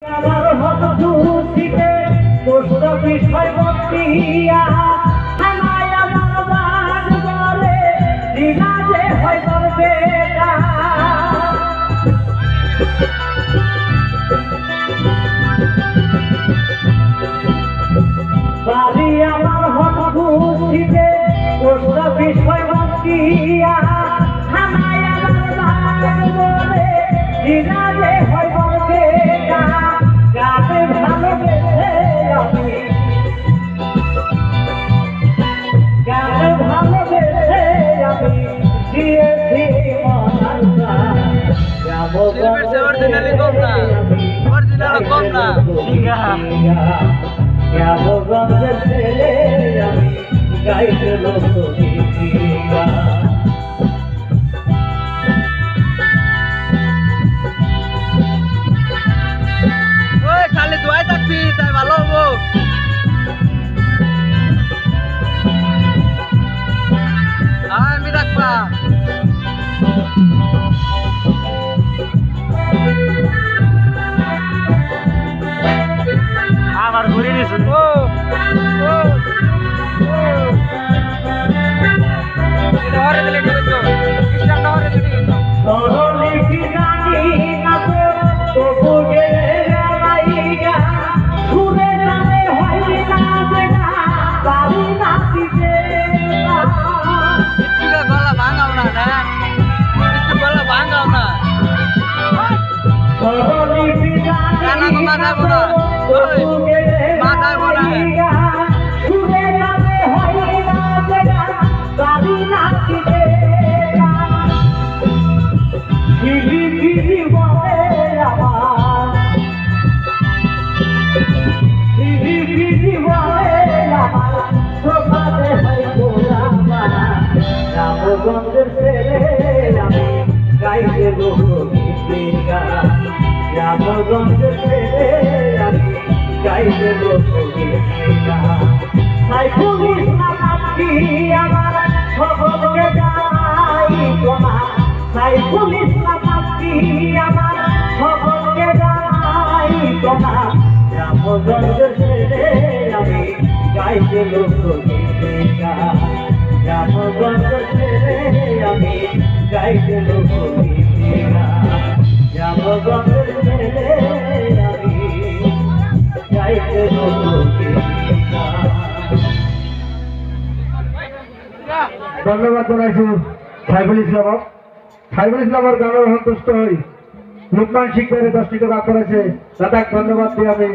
আমার হত খুশিতে কষ্ট বিষয় বন্দিয়া হানায় আমার বাদ বলে দিনা যে হয় তোর বেটা বাড়ি আমার হত খুশিতে কষ্ট বিষয় বন্দিয়া হানায় আমার বাদ বলে দিনা যে হয় তোর বেটা গানে ভালোবেসে আমি গানে ভালোবেসে আমি দিয়েছি মনটা যাবো অরিজিনালি কম না যাবো গঞ্জের ছেলে আমি গাইতে লোক খালি দোয়াই থাকবি তাই ভালো হবো। আমি রাখবা আবার ঘুরে নিস গলা ভাঙাও না একটু গলা ভাঙাও না গানা তো মাথায় বোনা মাথায় বোনা গঞ্জের ছেলে আমি গাইতে লোকগীতিকা গঞ্জের ছেলে আমি গাইতে লোকগীতিকা সাইফুল ইসলাম আপনি আমার সকলকে জানাই তোমা সাইফুল ইসলাম আপনি আমার সকলকে জানাই তোমা গঞ্জের ছেলে আমি গাইতে লোকগীতিকা গঞ্জের ছেলে আমি গাইতে লোকগীতিকা গঞ্জের ছেলে আমি গাইতে লোকগীতিকা। ধন্যবাদ জানাইছি সাইফুল ইসলামক। সাইফুল ইসলামের গানের সন্তুষ্ট হই লোকমান শিকদারে 10টি টাকা করেছে দাদাকে ধন্যবাদ দিয়ে আমি